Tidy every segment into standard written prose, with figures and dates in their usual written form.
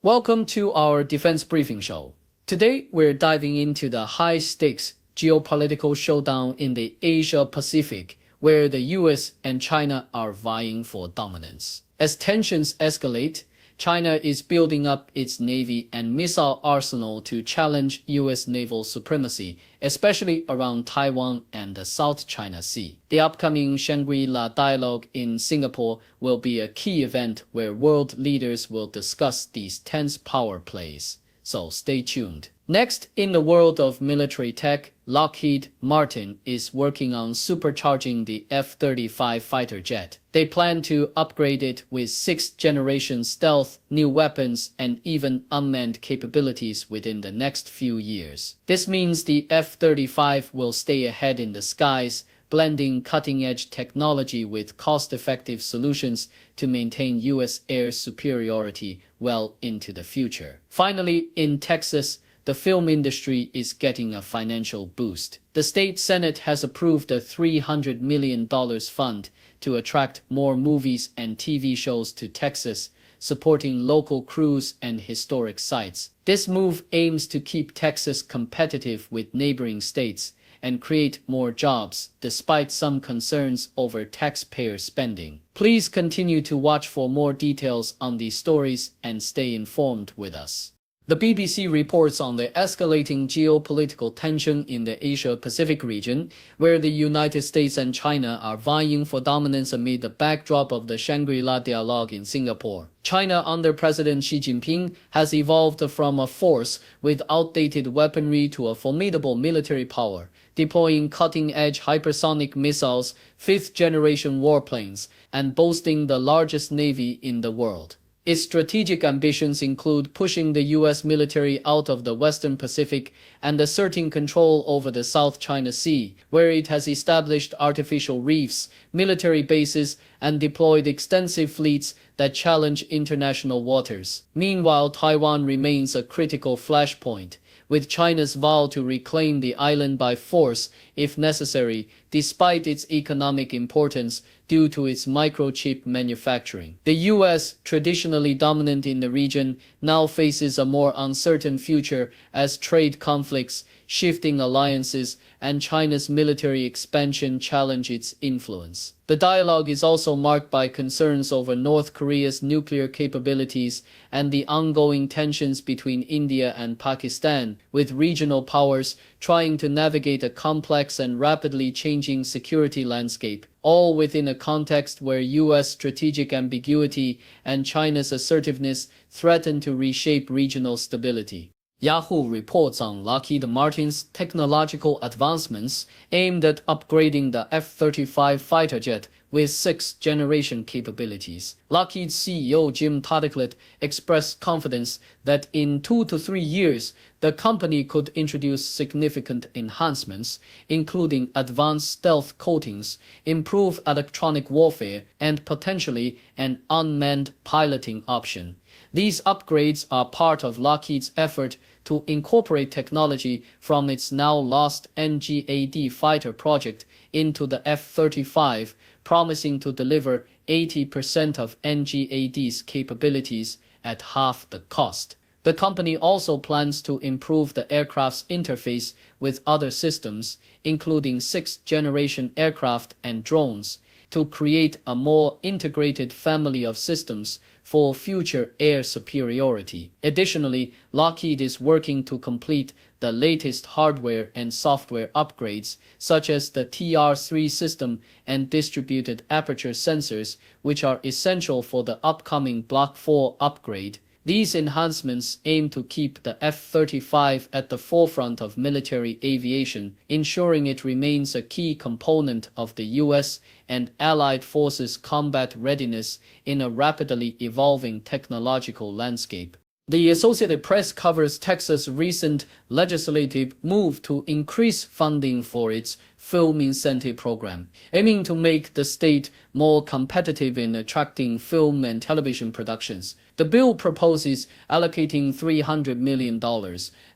Welcome to our defense briefing show. Today, we're diving into the high-stakes geopolitical showdown in the Asia-Pacific, where the US and China are vying for dominance. As tensions escalate, China is building up its navy and missile arsenal to challenge US naval supremacy, especially around Taiwan and the South China Sea. The upcoming Shangri-La Dialogue in Singapore will be a key event where world leaders will discuss these tense power plays. So stay tuned. Next, in the world of military tech, Lockheed Martin is working on supercharging the F-35 fighter jet. They plan to upgrade it with 6th-generation stealth, new weapons, and even unmanned capabilities within the next few years. This means the F-35 will stay ahead in the skies, blending cutting-edge technology with cost-effective solutions to maintain U.S. air superiority well into the future. Finally, in Texas, the film industry is getting a financial boost. The state Senate has approved a $300 million fund to attract more movies and TV shows to Texas, supporting local crews and historic sites. This move aims to keep Texas competitive with neighboring states and create more jobs, despite some concerns over taxpayer spending. Please continue to watch for more details on these stories and stay informed with us. The BBC reports on the escalating geopolitical tension in the Asia-Pacific region, where the United States and China are vying for dominance amid the backdrop of the Shangri-La Dialogue in Singapore. China under President Xi Jinping has evolved from a force with outdated weaponry to a formidable military power, deploying cutting-edge hypersonic missiles, 5th-generation warplanes, and boasting the largest navy in the world. Its strategic ambitions include pushing the U.S. military out of the Western Pacific and asserting control over the South China Sea, where it has established artificial reefs, military bases, and deployed extensive fleets that challenge international waters. Meanwhile, Taiwan remains a critical flashpoint, with China's vow to reclaim the island by force if necessary, despite its economic importance due to its microchip manufacturing. The U.S., traditionally dominant in the region, now faces a more uncertain future as trade conflicts, shifting alliances, and China's military expansion challenge its influence. The dialogue is also marked by concerns over North Korea's nuclear capabilities and the ongoing tensions between India and Pakistan, with regional powers trying to navigate a complex and rapidly changing security landscape, all within a context where U.S. strategic ambiguity and China's assertiveness threaten to reshape regional stability. Yahoo reports on Lockheed Martin's technological advancements aimed at upgrading the F-35 fighter jet with 6th-generation capabilities. Lockheed CEO Jim Tarticklett expressed confidence that in 2 to 3 years, the company could introduce significant enhancements, including advanced stealth coatings, improved electronic warfare, and potentially an unmanned piloting option. These upgrades are part of Lockheed's effort to incorporate technology from its now-lost NGAD fighter project into the F-35, promising to deliver 80% of NGAD's capabilities at half the cost. The company also plans to improve the aircraft's interface with other systems, including 6th-generation aircraft and drones, to create a more integrated family of systems for future air superiority. Additionally, Lockheed is working to complete the latest hardware and software upgrades, such as the TR-3 system and distributed aperture sensors, which are essential for the upcoming Block 4 upgrade. These enhancements aim to keep the F-35 at the forefront of military aviation, ensuring it remains a key component of the U.S. and allied forces' combat readiness in a rapidly evolving technological landscape. The Associated Press covers Texas' recent legislative move to increase funding for its film incentive program, aiming to make the state more competitive in attracting film and television productions. The bill proposes allocating $300 million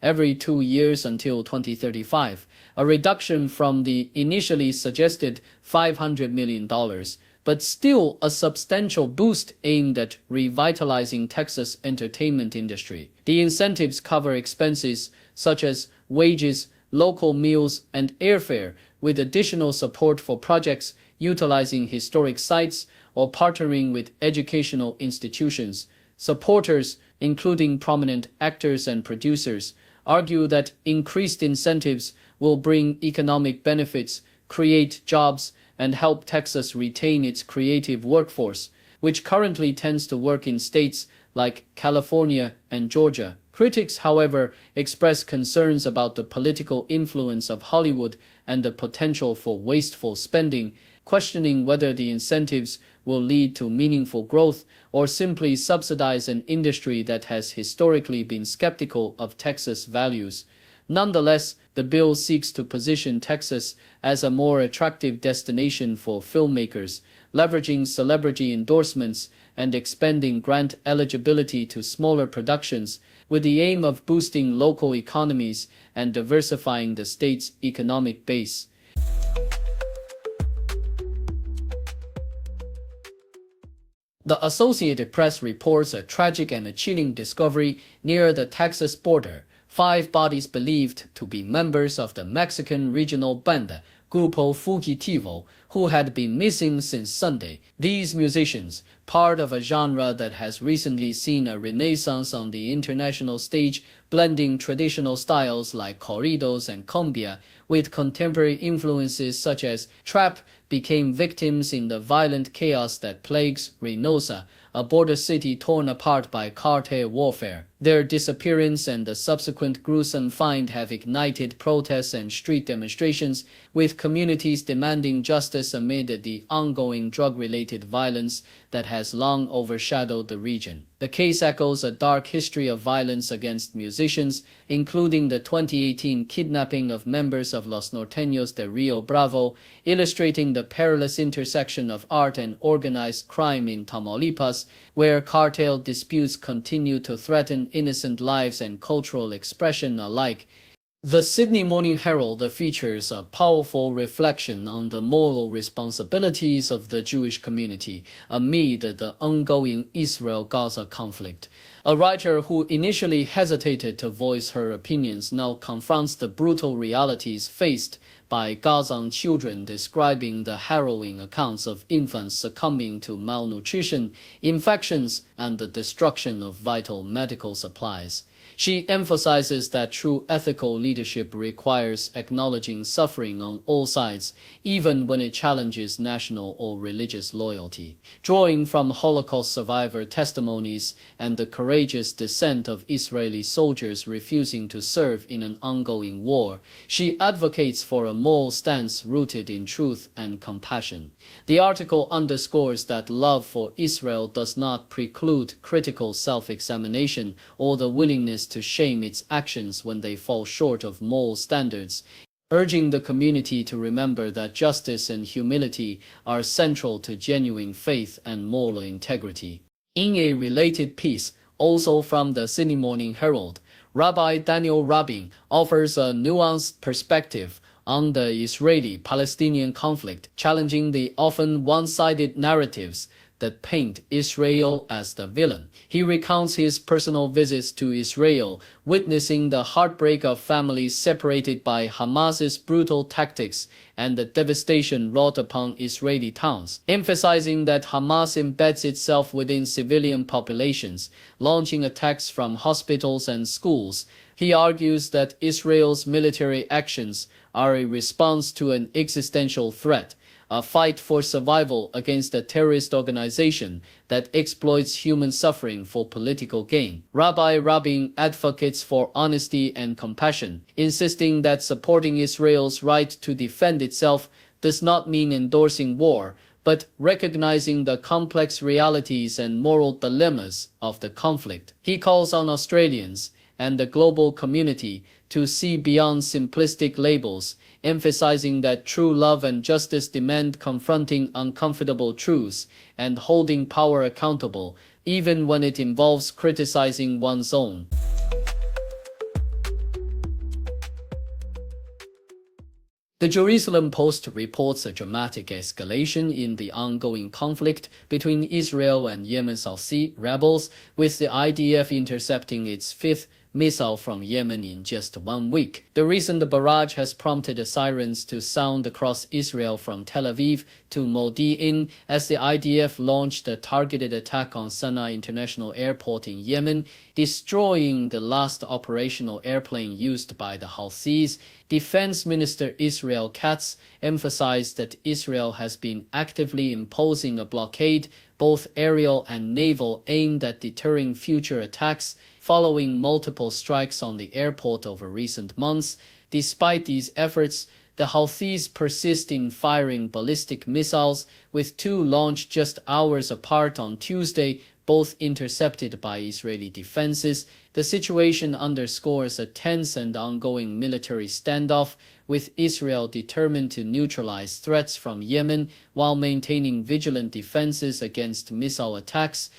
every 2 years until 2035, a reduction from the initially suggested $500 million, but still a substantial boost aimed at revitalizing Texas' entertainment industry. The incentives cover expenses such as wages, local meals, and airfare, with additional support for projects utilizing historic sites or partnering with educational institutions. Supporters, including prominent actors and producers, argue that increased incentives will bring economic benefits, create jobs, and help Texas retain its creative workforce, which currently tends to work in states like California and Georgia. Critics, however, express concerns about the political influence of Hollywood and the potential for wasteful spending, questioning whether the incentives will lead to meaningful growth or simply subsidize an industry that has historically been skeptical of Texas values. Nonetheless, the bill seeks to position Texas as a more attractive destination for filmmakers, leveraging celebrity endorsements and expanding grant eligibility to smaller productions, with the aim of boosting local economies and diversifying the state's economic base. The Associated Press reports a tragic and a chilling discovery near the Texas border. 5 bodies believed to be members of the Mexican regional band Grupo Fugitivo, who had been missing since Sunday. These musicians, part of a genre that has recently seen a renaissance on the international stage, blending traditional styles like corridos and cumbia with contemporary influences such as trap, became victims in the violent chaos that plagues Reynosa, a border city torn apart by cartel warfare. Their disappearance and the subsequent gruesome find have ignited protests and street demonstrations, with communities demanding justice amid the ongoing drug-related violence that has long overshadowed the region. The case echoes a dark history of violence against musicians, including the 2018 kidnapping of members of Los Norteños de Rio Bravo, illustrating the perilous intersection of art and organized crime in Tamaulipas, where cartel disputes continue to threaten innocent lives and cultural expression alike. The Sydney Morning Herald features a powerful reflection on the moral responsibilities of the Jewish community amid the ongoing Israel-Gaza conflict. A writer who initially hesitated to voice her opinions now confronts the brutal realities faced by Gazan children, describing the harrowing accounts of infants succumbing to malnutrition, infections, and the destruction of vital medical supplies. She emphasizes that true ethical leadership requires acknowledging suffering on all sides, even when it challenges national or religious loyalty. Drawing from Holocaust survivor testimonies and the courageous dissent of Israeli soldiers refusing to serve in an ongoing war, she advocates for a moral stance rooted in truth and compassion. The article underscores that love for Israel does not preclude critical self-examination or the willingness to shame its actions when they fall short of moral standards, urging the community to remember that justice and humility are central to genuine faith and moral integrity. In a related piece, also from the Sydney Morning Herald, Rabbi Daniel Rabin offers a nuanced perspective on the Israeli-Palestinian conflict, challenging the often one-sided narratives that paint Israel as the villain. He recounts his personal visits to Israel, witnessing the heartbreak of families separated by Hamas's brutal tactics and the devastation wrought upon Israeli towns, emphasizing that Hamas embeds itself within civilian populations, launching attacks from hospitals and schools. He argues that Israel's military actions are a response to an existential threat, a fight for survival against a terrorist organization that exploits human suffering for political gain. Rabbi Rabin advocates for honesty and compassion, insisting that supporting Israel's right to defend itself does not mean endorsing war, but recognizing the complex realities and moral dilemmas of the conflict. He calls on Australians and the global community to see beyond simplistic labels, emphasizing that true love and justice demand confronting uncomfortable truths and holding power accountable, even when it involves criticizing one's own. The Jerusalem Post reports a dramatic escalation in the ongoing conflict between Israel and Yemen's South Sea rebels, with the IDF intercepting its fifth missile from Yemen in just 1 week. The recent barrage has prompted the sirens to sound across Israel from Tel Aviv to Modi'in as the IDF launched a targeted attack on Sana'a International Airport in Yemen, destroying the last operational airplane used by the Houthis. Defense Minister Israel Katz emphasized that Israel has been actively imposing a blockade, both aerial and naval, aimed at deterring future attacks, following multiple strikes on the airport over recent months. Despite these efforts, the Houthis persist in firing ballistic missiles, with 2 launched just hours apart on Tuesday, both intercepted by Israeli defenses. The situation underscores a tense and ongoing military standoff, with Israel determined to neutralize threats from Yemen while maintaining vigilant defenses against missile attacks.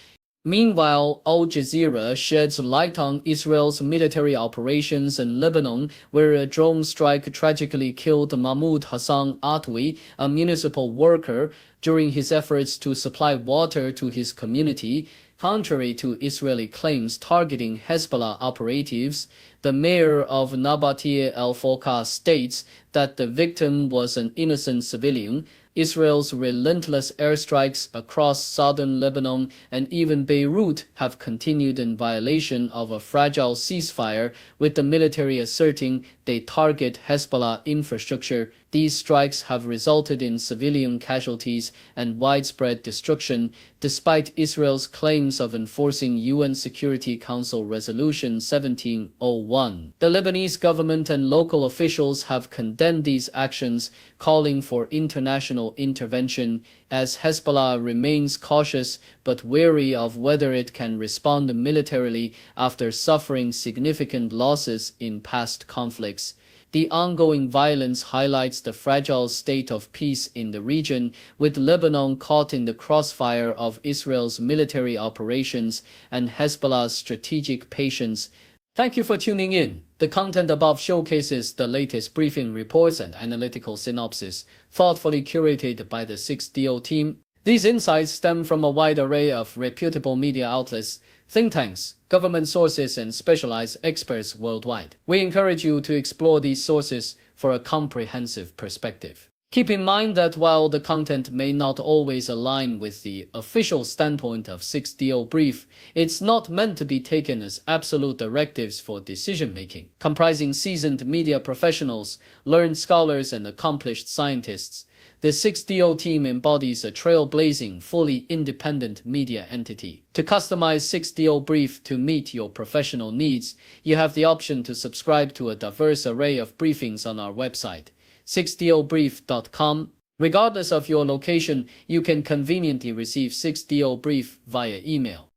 Meanwhile, Al Jazeera sheds light on Israel's military operations in Lebanon, where a drone strike tragically killed Mahmoud Hassan Atwi, a municipal worker, during his efforts to supply water to his community. Contrary to Israeli claims targeting Hezbollah operatives, the mayor of Nabatia el-Foka states that the victim was an innocent civilian. Israel's relentless airstrikes across southern Lebanon and even Beirut have continued in violation of a fragile ceasefire, with the military asserting they target Hezbollah infrastructure. These strikes have resulted in civilian casualties and widespread destruction, despite Israel's claims of enforcing UN Security Council Resolution 1701. The Lebanese government and local officials have condemned these actions, calling for international intervention, as Hezbollah remains cautious but wary of whether it can respond militarily after suffering significant losses in past conflicts. The ongoing violence highlights the fragile state of peace in the region, with Lebanon caught in the crossfire of Israel's military operations and Hezbollah's strategic patience. Thank you for tuning in. The content above showcases the latest briefing reports and analytical synopsis, thoughtfully curated by the 6DO team. These insights stem from a wide array of reputable media outlets, think tanks, government sources, and specialized experts worldwide. We encourage you to explore these sources for a comprehensive perspective. Keep in mind that while the content may not always align with the official standpoint of 6DO Brief, it's not meant to be taken as absolute directives for decision-making. Comprising seasoned media professionals, learned scholars, and accomplished scientists, the 6DO team embodies a trailblazing, fully independent media entity. To customize 6DO Brief to meet your professional needs, you have the option to subscribe to a diverse array of briefings on our website, 6dobrief.com. Regardless of your location, you can conveniently receive 6DO Brief via email.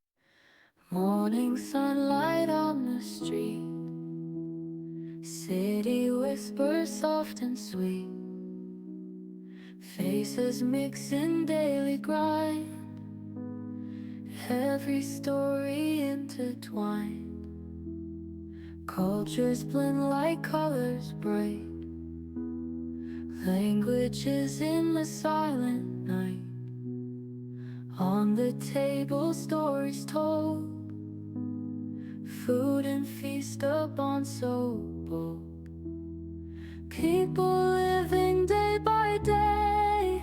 Morning sunlight on the street, city whispers soft and sweet, faces mix in daily grind, every story intertwined, cultures blend like colors bright, languages in the silent night, on the table stories told, food and feast upon so bold, people living day by day,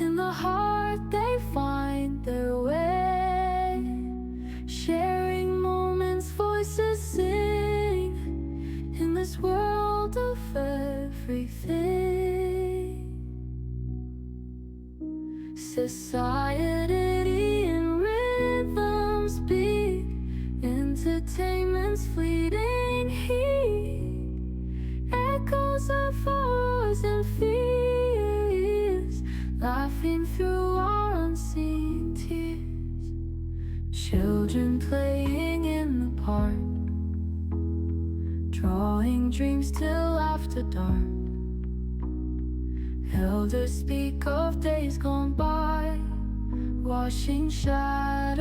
in the heart they find their way, sharing moments, voices sing, in this world of everything. Society in rhythms beat, entertainment's fleeting heat, echoes of voice and fears, laughing through our unseen tears, children playing in the park, drawing dreams till after dark, elders speak of days gone by, washing shadows